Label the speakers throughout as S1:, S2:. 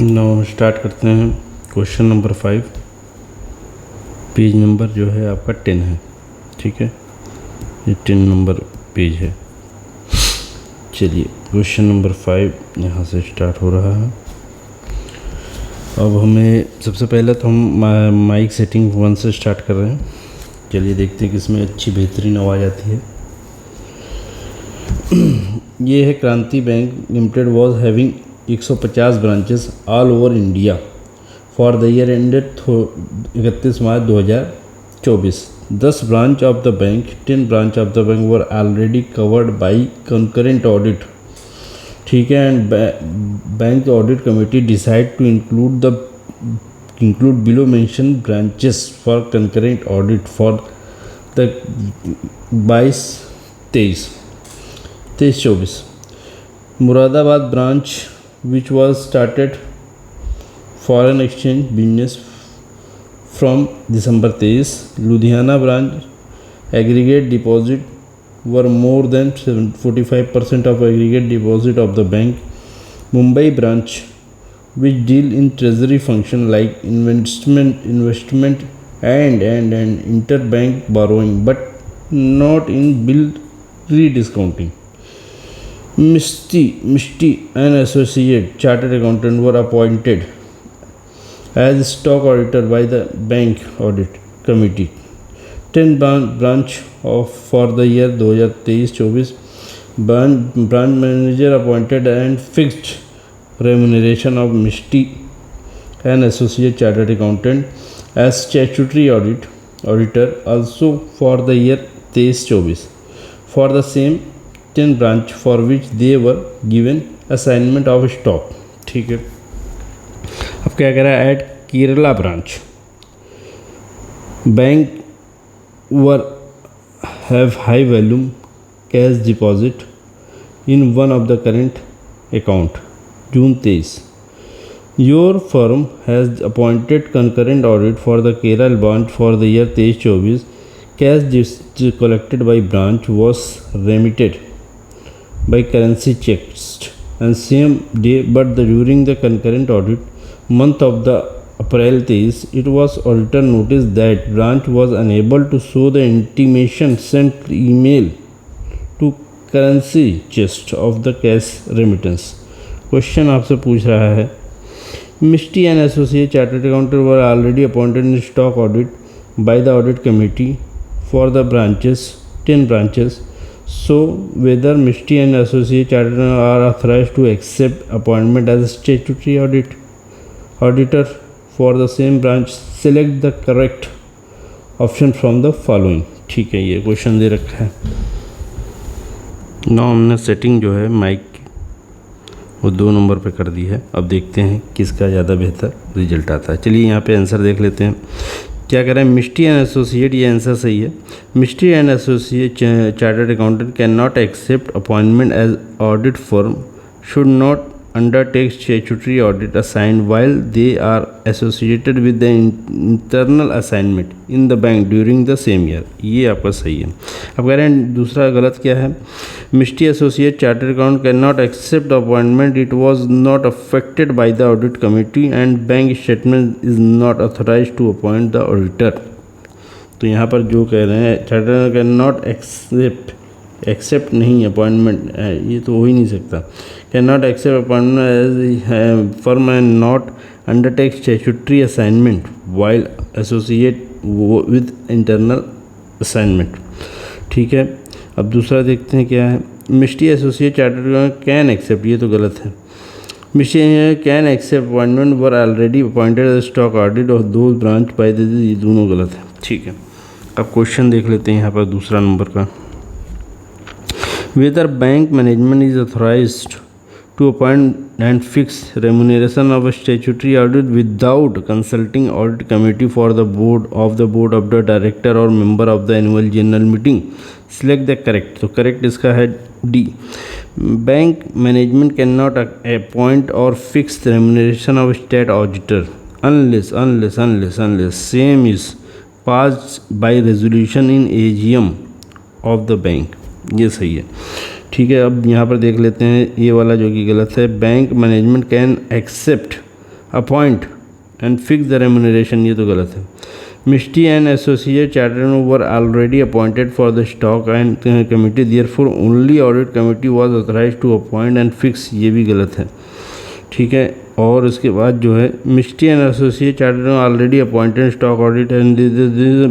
S1: Now start करते हैं। Question number 5, page number जो है आपका 10 है। ठीक है, ये 10 नंबर पेज है। चलिए क्वेश्चन नंबर 5 यहाँ से स्टार्ट हो रहा है। अब हमें सबसे पहले तो हम माइक सेटिंग 1 से स्टार्ट कर रहे हैं। चलिए देखते हैं कि इसमें अच्छी बेहतरीन आवाज़ आती है। ये है Kranti bank limited was having 150 branches all over India for the year ended 31 March 2024। 10 branch of the bank 10 branch of the bank were already covered by concurrent audit. ठीक है, and bank audit committee decide to include below mentioned branches for concurrent audit for the 22-23-24 Muradabad branch, which was started foreign exchange business from December 23. Ludhiana branch aggregate deposit were more than 45% of aggregate deposit of the bank. Mumbai branch, which deal in treasury function like investment and interbank borrowing, but not in bill rediscounting. Mishti and associate chartered accountant were appointed as stock auditor by the bank audit committee. 10 branch for the year 2023-24 branch manager appointed and fixed remuneration of Mishti and associate chartered accountant as statutory auditor also for the year 23-24 for the same 10 branch for which they were given assignment of stock. ठीक है, अब क्या कह रहा है? At Kerala branch bank were have high volume cash deposit in one of the current account June 23. Your firm has appointed concurrent audit for the Kerala branch for the year 23-24. Cash collected by branch was remitted by currency checks and same day, but during the concurrent audit month of the April 23, it was auditor noticed that branch was unable to show the intimation sent email to currency chest of the cash remittance. Question आपसे पूछ रहा है, Misty and associate chartered accountant were already appointed in stock audit by the audit committee for the branches 10 branches, so whether Misty and associate chartered are authorised to accept appointment as statutory auditor for the same branch, select the correct option from the following. ठीक है, ये question दे रखा है। ना हमने setting जो है mic वो 2 नंबर पे कर दी है। अब देखते हैं किसका ज़्यादा बेहतर रिजल्ट आता है। चलिए यहाँ पे आंसर देख लेते हैं। क्या कह रहे हैं? मिस्टी एंड एसोसिएट, ये आंसर सही है। Misty and associate chartered accountant can not accept appointment as audit firm, should not undertake statutory audit assigned while they are associated with the internal assignment in the bank during the same year। ये आपका सही है। अब कह रहे हैं दूसरा गलत क्या है? Misty associate chartered account can not accept appointment, it was not affected by the audit committee and bank statement is not authorised to appoint the auditor. तो यहाँ पर जो कह रहे हैं चार्टर्ड कैन नॉट एक्सेप्ट नहीं अपॉइंटमेंट है, ये तो हो ही नहीं सकता। Can not accept appointment as firm and not undertake statutory assignment while associate with internal assignment. ठीक है, अब दूसरा देखते हैं क्या है। Misty associate chartered can accept, ये तो गलत है। Misty can accept appointment were already appointed as stock audit और 2 ब्रांच बाय द, ये दोनों गलत है। ठीक है, अब क्वेश्चन देख लेते हैं यहाँ पर दूसरा नंबर का। Whether bank management is authorized to appoint and fix remuneration of a statutory audit without consulting audit committee for the board of the director or member of the annual general meeting, select the correct। तो correct इसका है D। Bank management cannot appoint or fix the remuneration of a state auditor unless same is passed by resolution in AGM of the bank। ये सही है। ठीक है, अब यहाँ पर देख लेते हैं ये वाला जो कि गलत है। Bank management can accept appoint and fix the remuneration, ये तो गलत है। Misty and associate chartered were already appointed for the stock and committee, therefore only audit committee was authorised to appoint and fix, ये भी गलत है। ठीक है, और उसके बाद जो है Misty and associate chartered already appointed stock audit and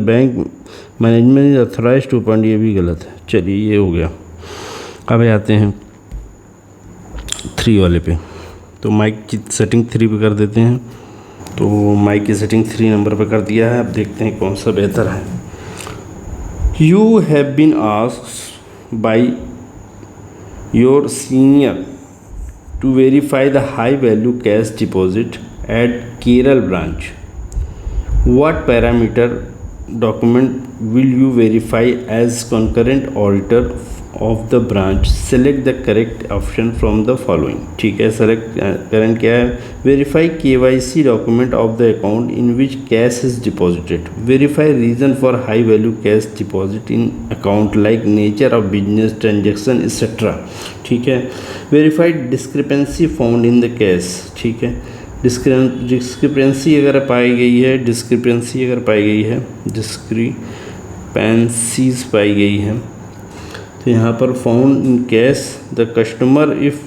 S1: bank management is authorised to appoint, ये भी गलत है। चलिए ये हो गया। अब आते हैं 3 वाले पे, तो माइक की सेटिंग 3 पे कर देते हैं। तो माइक की सेटिंग 3 नंबर पे कर दिया है। अब देखते हैं कौन सा बेहतर है। You have been asked by your senior to verify the high value cash deposit at Kerala branch. What parameter document will you verify as concurrent auditor of the branch? Select the correct option from the following। ठीक है, select current क्या है? Verify KYC document of the account in which cash is deposited। Verify reason for high value cash deposit in account like nature of business transaction etc। ठीक है, verify discrepancy found in the cash। ठीक है, discrepancy अगर पाई गई है, discrepancies पाई गई है, तो यहाँ पर found in cash the customer if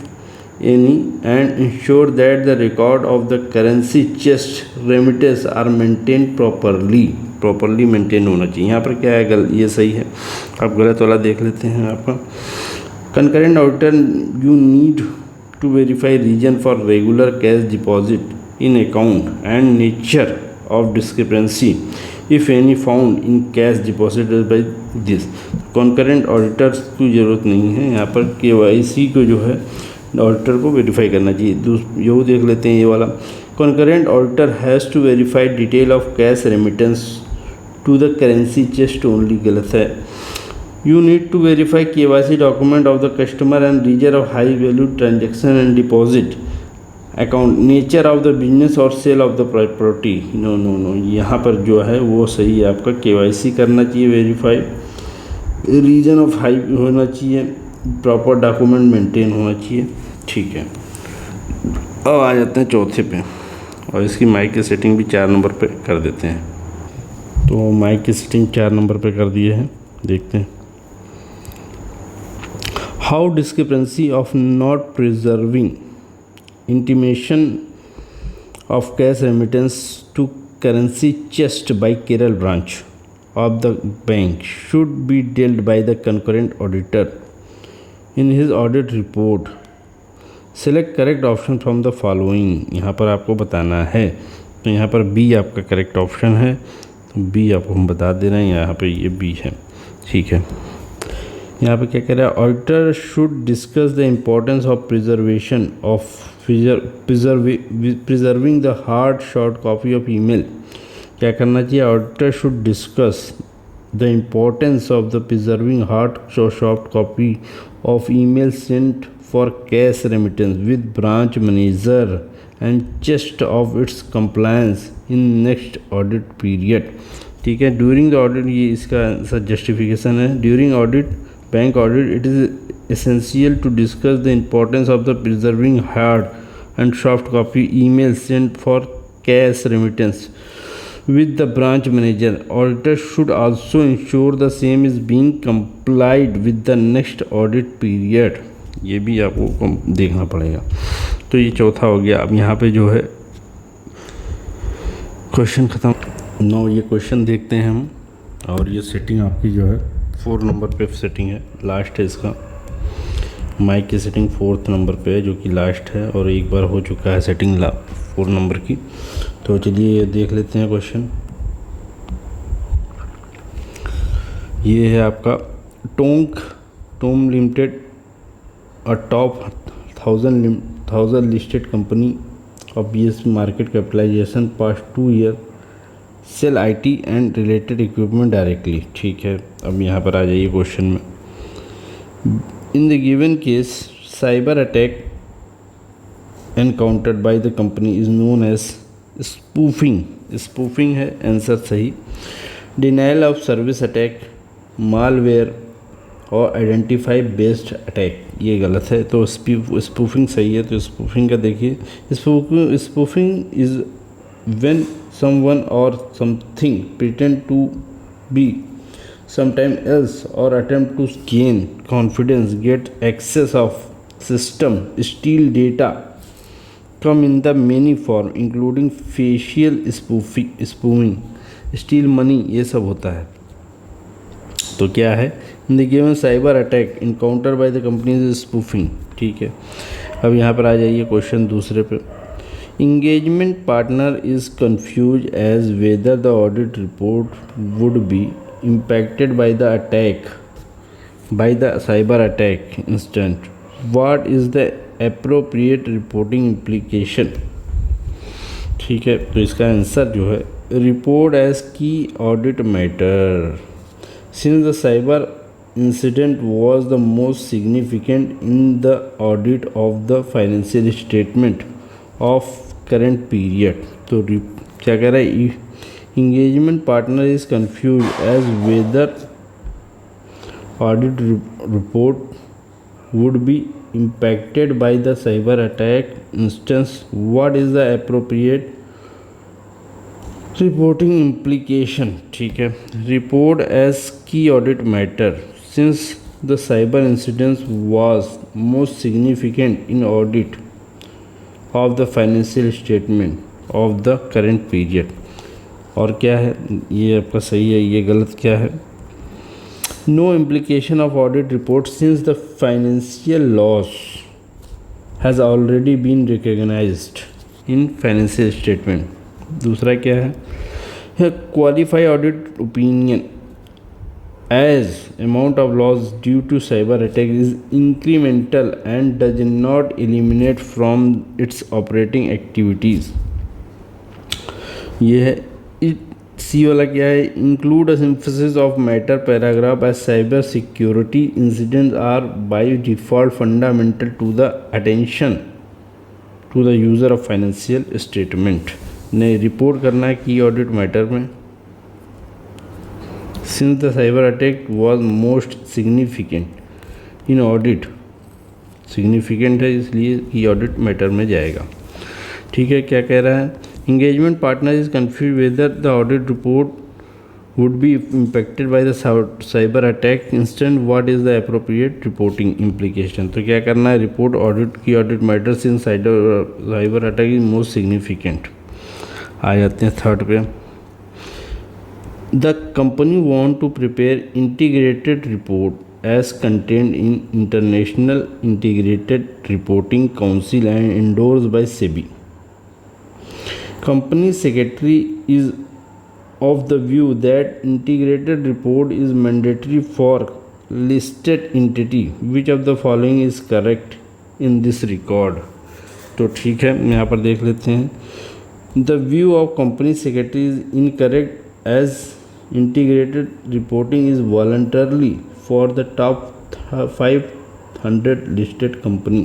S1: any and ensure that the record of the currency chest remittance are maintain properly maintain होना चाहिए। यहाँ पर क्या है, ये सही है। अब गलत वाला देख लेते हैं। आपका concurrent auditor you need to verify reason for regular cash deposit in account and nature of discrepancy if any found in cash deposited by this। concurrent auditors की ज़रूरत नहीं है, यहाँ पर KYC को जो है ऑडिटर को वेरीफाई करना चाहिए। यो देख लेते हैं ये वाला। concurrent auditor has to verify detail of cash remittance to the currency chest only, गलत है। You need to verify KYC document of the customer and reason of high value transaction and deposit account, nature of the business और sale of the property। No यहाँ पर जो है वो सही है। आपका KYC करना चाहिए, वेरीफाई रीजन ऑफ हाई होना चाहिए, प्रॉपर डॉक्यूमेंट मेंटेन होना चाहिए। ठीक है, अब आ जाते हैं चौथे पे, और इसकी माइक की सेटिंग भी 4 नंबर पे कर देते हैं। तो माइक की सेटिंग 4 नंबर पे कर दिए हैं, देखते हैं। How discrepancy of not preserving intimation of cash remittance to currency chest by Kerala branch of the bank should be dealt by the concurrent auditor in his audit report। Select correct option from the following। यहाँ पर आपको बताना है, तो यहाँ पर B आपका correct option है, तो B आपको हम बता दे रहे हैं, यहाँ पे ये B है। ठीक है, यहाँ पे क्या कह रहा है, auditor should discuss the importance of preservation of preserving the hard short copy of email. क्या करना चाहिए, auditor should discuss the importance of the preserving hard soft copy of email sent for cash remittance with branch manager and chest of its compliance in next audit period. ठीक है, during the audit, ये इसका justification है। During audit bank audit it is essential to discuss the importance of the preserving hard and soft copy emails sent for cash remittance with the branch manager। Auditor should also ensure the same is being complied with the next audit period। ये भी आपको देखना पड़ेगा। तो ये चौथा हो गया। अब यहाँ पे जो है क्वेश्चन ख़त्म। 9 ये क्वेश्चन देखते हैं हम, और ये सेटिंग आपकी जो है 4 नंबर पे सेटिंग है, लास्ट है इसका। माइक की सेटिंग 4th नंबर पे है, जो कि लास्ट है, और एक बार हो चुका है सेटिंग 4 नंबर की। तो चलिए देख लेते हैं क्वेश्चन। ये है आपका Tome limited, a top 1000 listed company of BSE market capitalisation past 2 year sale IT and related equipment directly. ठीक है, अब यहाँ पर आ जाइए क्वेश्चन में। In the given case cyber attack encountered by the company is known as spoofing है answer सही। Denial of service attack, malware और आइडेंटिफाई बेस्ड अटैक ये गलत है। तो स्पूफिंग सही है। तो स्पूफिंग का देखिए, spoofing is when someone or something pretend to be sometime else or attempt to gain confidence, get access of system, steal data, come in the many form including facial spoofing, steal money, ये सब होता है। तो क्या है, इन the given cyber attack encounter by the companies spoofing. ठीक है, अब यहाँ पर आ जाइए क्वेश्चन दूसरे पे। Engagement partner is confuse as whether the audit report would be impacted by the cyber attack incident. What is the appropriate reporting implication? ठीक है, तो इसका आंसर जो है, रिपोर्ट एज की audit matter since the cyber incident was the most significant in the audit of the financial statement of current period. तो क्या कह रहा है, engagement partner is confused as whether audit report would be impacted by the cyber attack instance. What is the appropriate reporting implication? ठीक है, report as key audit matter since the cyber incident was most significant in audit of the financial statement of the current period. और क्या है, ये आपका सही है, ये गलत क्या है, no implication of audit report since the financial loss has already been recognised in financial statement. दूसरा क्या है, qualify audit opinion as amount of loss due to cyber attack is incremental and does not eliminate from its operating activities. ये है C वाला क्या है, include a synthesis of matter paragraph as cyber security incidents are by default fundamental to the attention to the user of financial statement. ने report करना है की audit matter में since the cyber attack was most significant in audit, significant है इसलिए की audit matter में जाएगा। ठीक है, क्या कह रहा है, engagement partner is confused whether the audit report would be impacted by the cyber attack incident. What is the appropriate reporting implication? तो क्या करना है, रिपोर्ट ऑडिट की audit matters in cyber attack is most significant. आ जाते हैं third पे, the company want to prepare integrated report as content in international integrated reporting council and endorsed by SEBI. Company secretary is of the view that integrated report is mandatory for listed entity. Which of the following is correct in this record? तो ठीक है, यहाँ पर देख लेते हैं, the view of company secretary is incorrect as integrated reporting is voluntarily for the top 500 listed company.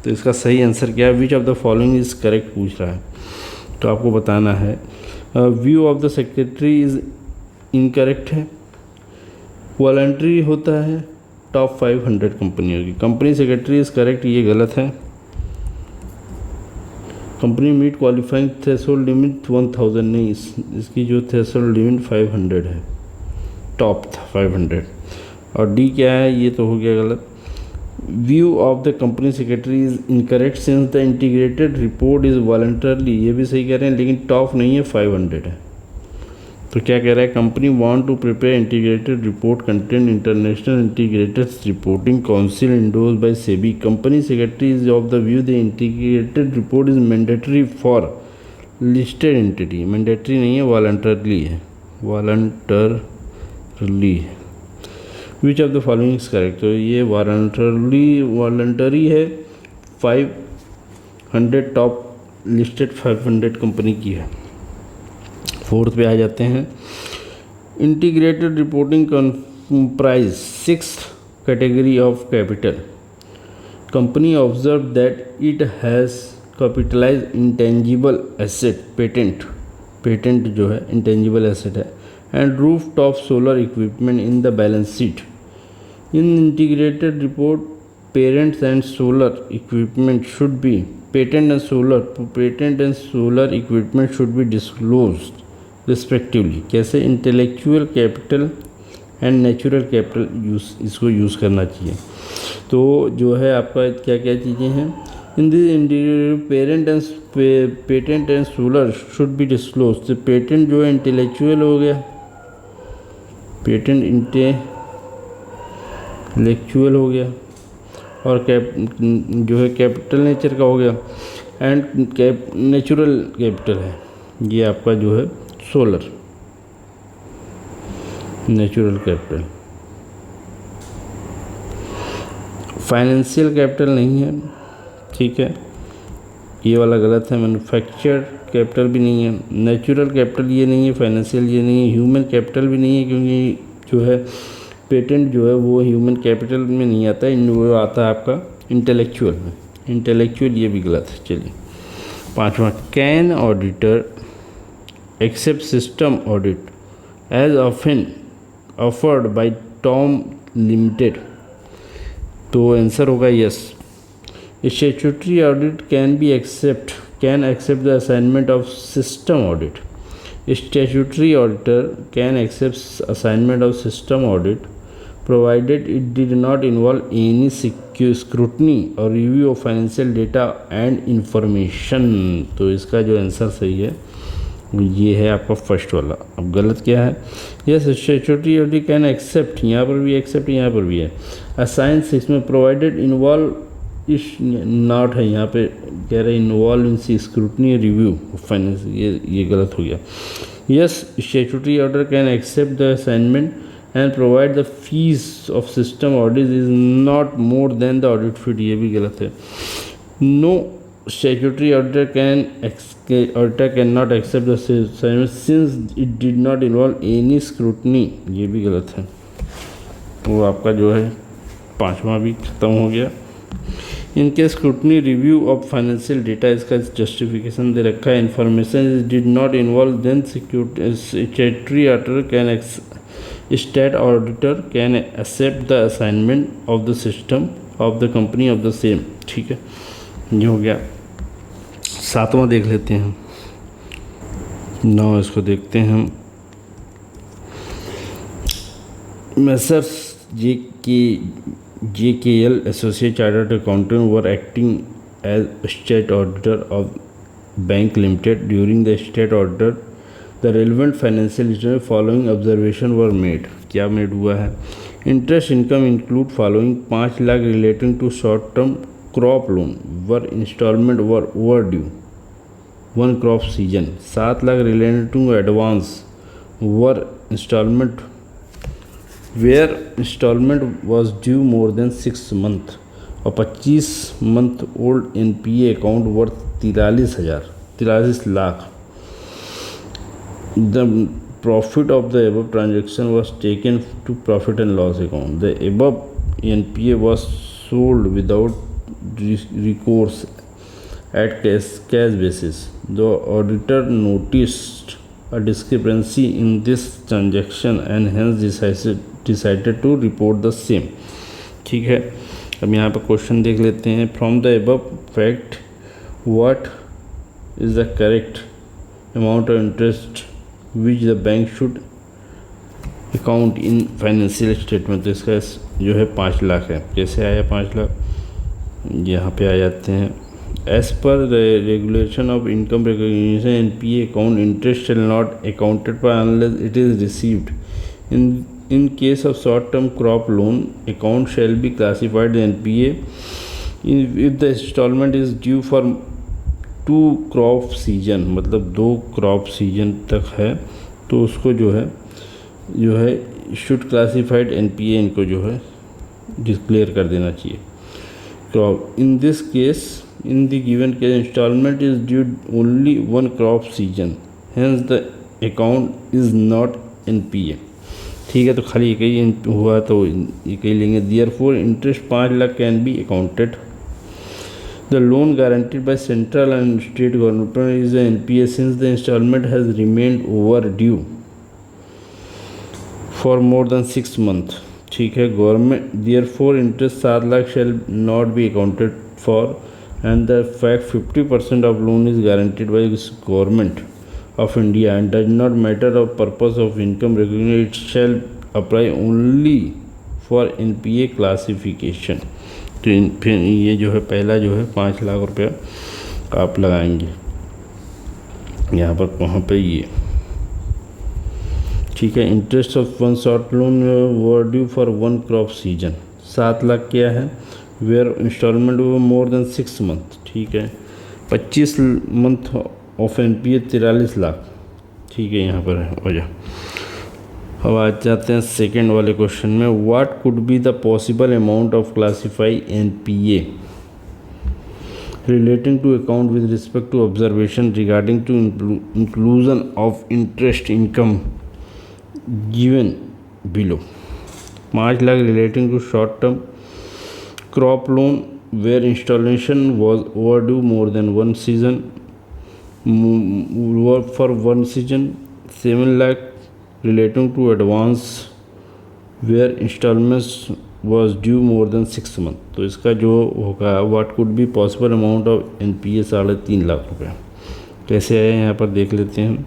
S1: तो इसका सही आंसर क्या है, which of the following is correct पूछ रहा है, तो आपको बताना है view of the secretary is incorrect है, वॉलंटरी होता है टॉप 500 कंपनियों की, कंपनी सेक्रेटरी इज करेक्ट, ये गलत है। Company meet qualifying threshold limit 1000 नहीं, इसकी जो थ्रेशोल्ड लिमिट 500 है, टॉप 500। और डी क्या है, ये तो हो गया गलत। View of the company secretary is incorrect since the integrated report is voluntarily, ये भी सही कह रहे हैं लेकिन टॉप नहीं है, 500 है। तो क्या कह रहा है, company want to prepare integrated report content international integrated reporting council endorsed by SEBI. Company secretary is of the view the integrated report is mandatory for listed entity, mandatory नहीं है, वॉलंटरली है, वॉलंटरली है। Which of the following is correct, तो ये voluntary है, 500 top listed 500 company की है। Fourth पे आ जाते हैं, integrated reporting comprise 6th category of capital. Company observe that it has capitalise intangible asset, patent जो है इंटेंजिबल एसेट है, and roof top solar equipment in the balance sheet. In integrated report, parents and solar equipment should be patent and solar equipment should be disclosed respectively. कैसे? Intellectual capital and natural capital इसको use करना चाहिए। तो जो है आपका क्या क्या चीज़ें हैं, in this patent and solar should be disclose. तो पेटेंट जो है इंटेलेक्चुअल हो गया, पेटेंट इंटेलेक्चुअल हो गया, और जो है कैपिटल नेचर का हो गया, एंड नेचुरल कैपिटल है ये आपका जो है solar natural capital. Financial capital नहीं है, ठीक है, ये वाला गलत है। मैन्युफैक्चर्ड कैपिटल भी नहीं है, नेचुरल कैपिटल ये नहीं है, फाइनेंशियल ये नहीं है, ह्यूमन कैपिटल भी नहीं है, क्योंकि जो है पेटेंट जो है वो ह्यूमन कैपिटल में नहीं आता है, वो आता है आपका इंटेलेक्चुअल में। इंटेलेक्चुअल ये भी गलत है। चलिए 5वां, can auditor accept system audit as often offered by Tom limited. तो आंसर होगा yes. Statutory audit can accept the assignment of system audit. Statutory auditor can accept assignment of system audit provided it did not involve any scrutiny or review of financial data and information. तो इसका जो answer सही है ये है आपका first वाला। अब गलत क्या है? Yes, statutory audit can accept, यहाँ पर भी एक्सेप्ट, यहाँ पर भी है असाइन इसमें प्रोवाइडेड इन्वॉल्व इस नॉट है, यहाँ पे कह रहे involve in C scrutiny review finance, ये गलत हो गया। Yes, statutory order can accept the assignment and provide the fees of system audit is not more than the audit feed, ये भी गलत है। No, statutory auditor can not accept the assignment since it did not involve any scrutiny, ये भी गलत है। वो आपका जो है 5वां भी खत्म हो गया। इनके scrutiny review of financial data, इसका जस्टिफिकेशन दे रखा है। Information did not involve then statutory auditor can state auditor can accept the assignment of the system of the company of the same, ठीक है, ये हो गया। 7वां देख लेते हैं, 9 इसको देखते हैं हम। Messrs JKL Associate Chartered Accountant were acting as state auditor of Bank Limited. During the state auditor, the relevant financial statement following observation were made. क्या मेड हुआ है? Interest income include following: 5 lakh relating to short term crop loan were installment were overdue 1 crop season. 7 lakh relating to advance were installment where installment was due more than 6 months, और 25 month old NPA account worth 43 lakh. The profit of the above transaction was taken to profit and loss account. The above NPA was sold without recourse at cash basis. The auditor noticed a discrepancy in this transaction and hence decided to report the same. ठीक है, अब यहाँ पर question देख लेते हैं। From the above fact what is the correct amount of interest which the bank should account in financial statement. तो इसका जो है 5 लाख है। कैसे आया 5 लाख? यहाँ पे आ जाते हैं। As per the regulation of income recognition NPA account interest shall not accounted for unless it is received. In case of short-term crop loan, account shall be classified as NPA if the installment is due for 2 crop season, मतलब 2 crop season तक है, तो उसको जो है should classified NPA इनको जो है डिक्लेयर कर देना चाहिए। crop in this case, in the given case, installment is due only 1 crop season, hence the account is not NPA। ठीक है, तो खाली एक ही हुआ तो एक ही लेंगे। Therefore interest 5 lakh can be accounted. The loan guaranteed by central and state government is NPA since the instalment has remained over due for more than 6 months। ठीक है। Government therefore interest 7 lakh shall not be accounted for and the fact 50% of loan is guaranteed by government of India and does not matter of purpose of income recognition, it shall apply only for NPA classification। तो फिर ये जो है पहला जो है 5 लाख रुपया आप लगाएंगे यहाँ पर, वहाँ पे ये ठीक है। Interest of one short loan were due for 1 crop season, 7 lakh क्या है, where instalment more than 6 month, ठीक है। 25 मंथ ऑफ NPA 43 लाख, ठीक है, यहाँ पर है वजह। अब आ जाते हैं सेकेंड वाले क्वेश्चन में, what could be the possible amount of classify NPA relating to account with respect to observation regarding to inclusion of interest income given below। 5 lakh relating to short term crop loan where installation was overdue more than 1 season for 1 season। 7 lakh relating to advance where installments was due more than 6 month। तो इसका जो होगा what could be possible amount of NPA 3.5 lakh रुपये। कैसे आए यहाँ पर देख लेते हैं।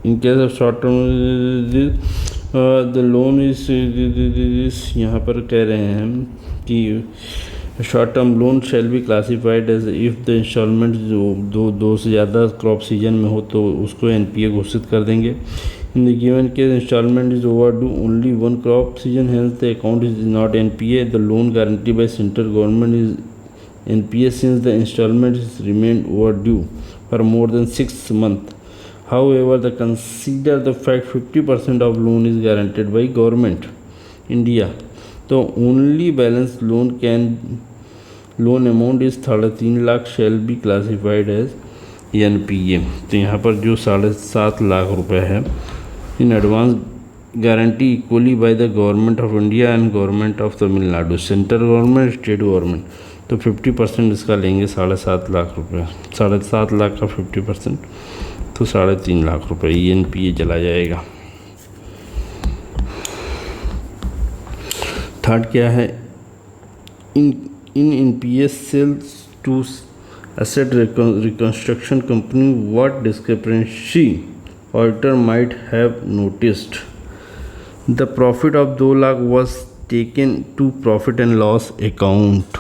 S1: In case of short term the loan is यहाँ पर कह रहे हैं कि short term loan shall be classified as if the instalment जो दो से ज़्यादा क्रॉप सीजन में हो तो उसको NPA घोषित कर देंगे। In the given case instalment is over due only 1 crop season, hence the account is not NPA। The loan guarantee by central government is NPA since the instalment is remain over due for more than 6 month. However, the consider the fact 50% of loan is guaranteed by government India। तो only balance loan amount is 3.5 lakh shall be classified as NPA। तो यहाँ पर जो 7.5 लाख रुपए है in advance guarantee equally by the government of India and government of Tamil Nadu, central government, state government. तो 50% इसका लेंगे 7.5 लाख रुपये, 7.5 लाख का 50% तो 3.5 लाख रुपये NPA चला जाएगा। थर्ड क्या है, in NPA sales to asset reconstruction company, what discrepancy auditor might have noticed? The profit of 2 lakh was taken to profit and loss account।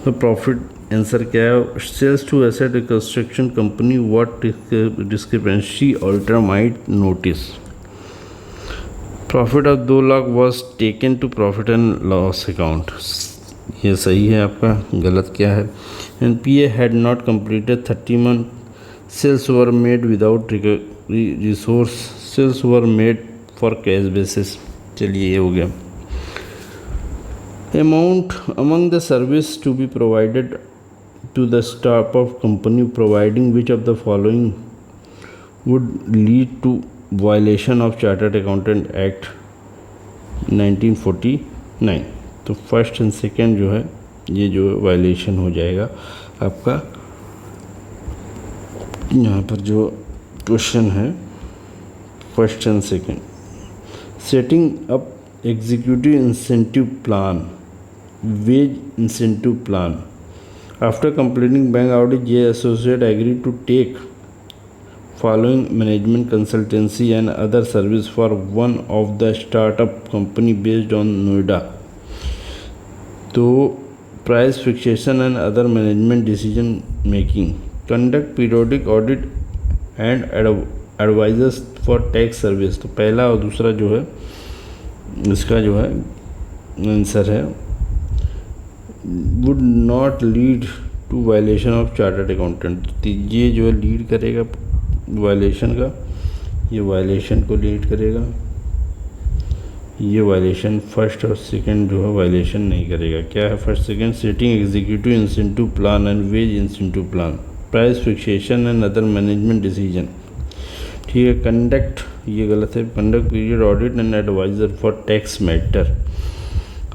S1: तो प्रॉफिट आंसर क्या है, sales to asset reconstruction company, what discrepancy auditor might notice. Profit of 2 lakh was taken to profit and loss account, ये सही है आपका। गलत क्या है, NPA had not completed 30 month, sales were made without resource, sales were made for cash basis. चलिए ये हो गया। Amount among the service to be provided to the staff of company providing which of the following would lead to violation of Chartered Accountant Act 1949। तो first and second जो है ये जो violation हो जाएगा आपका। यहाँ पर जो क्वेश्चन है first and second, setting up executive incentive plan, wage incentive plan। After completing bank audit, J Associate agreed to take following management consultancy and other service for one of the startup company based on Noida। तो price fixation and other management decision making, conduct periodic audit and advisors for tax service। तो पहला और दूसरा जो है इसका जो है आंसर है would not lead to violation of chartered accountant। ये जो है लीड करेगा वायलेशन का, ये वायलेशन को लीड करेगा, ये वायलेशन फर्स्ट और सेकंड जो है वायलेशन नहीं करेगा। क्या है first second, setting executive incentive plan and wage incentive plan, price fixation and other management decision, ठीक है। कंडक्ट, ये गलत है, conduct period audit and advisor for tax matter.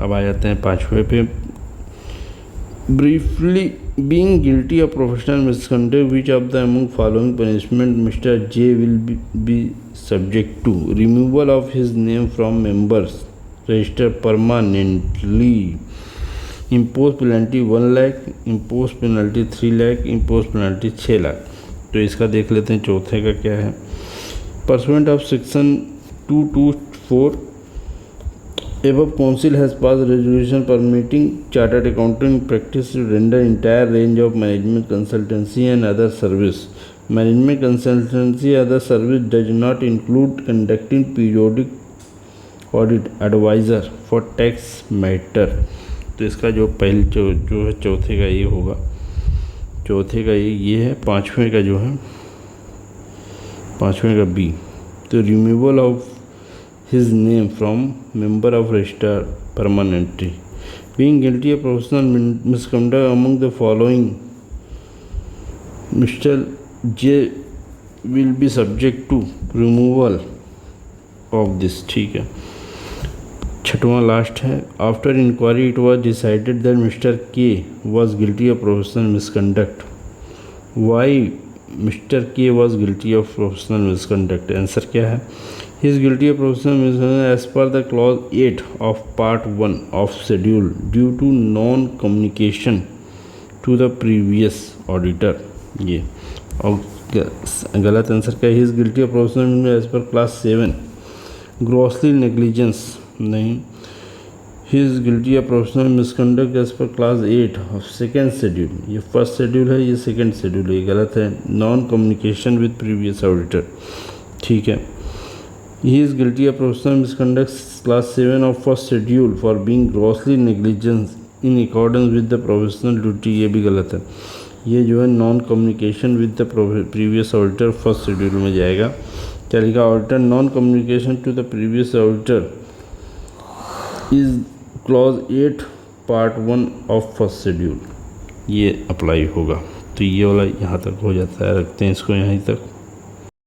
S1: अब आ जाते हैं पाँचवें पे, briefly being guilty of professional misconduct, which of the among following punishment Mr. J will be subject to removal of his name from members register permanently, impose penalty 1 lakh, impose penalty 3 lakh, impose penalty 6 lakh. तो इसका देख लेते हैं चौथे का क्या है। Pursuant of section 224 above, council has passed resolution permitting chartered accounting practice to render entire range of management consultancy and other service. Management consultancy other service does not include conducting periodic audit advisor for tax matter। तो इसका जो जो है चौथे का ये होगा, चौथे का ये है। पाँचवें का जो है, पाँचवें का बी, तो removal of his name from member of register permanently, being guilty of professional misconduct among the following, Mr. J will be subject to removal of this। ठीक है। छठवां लास्ट है। After inquiry it was decided that mister K was guilty of professional misconduct. Why mister K was guilty of professional misconduct? Answer क्या है? He is guilty of professional misconduct as per the clause 8 of part 1 of schedule due to non-communication to the previous auditor। ये और गलत answer क्या है? He is guilty of professional misconduct as per clause 7 grossly negligence। नहीं, he is guilty of professional misconduct as per clause 8 of second schedule। ये first schedule है, ये second schedule है, ये गलत है। Non communication with previous auditor. ठीक है। He is guilty of professional misconduct class 7 of first schedule for being grossly negligent in accordance with the professional duty। ये भी गलत है। ये जो है non communication with the previous auditor first schedule में जाएगा। क्या लिखा? Auditor non communication to the previous auditor is clause 8 part 1 of first schedule. ये अप्लाई होगा। तो ये वाला यहाँ तक हो जाता है, रखते हैं इसको यहीं तक।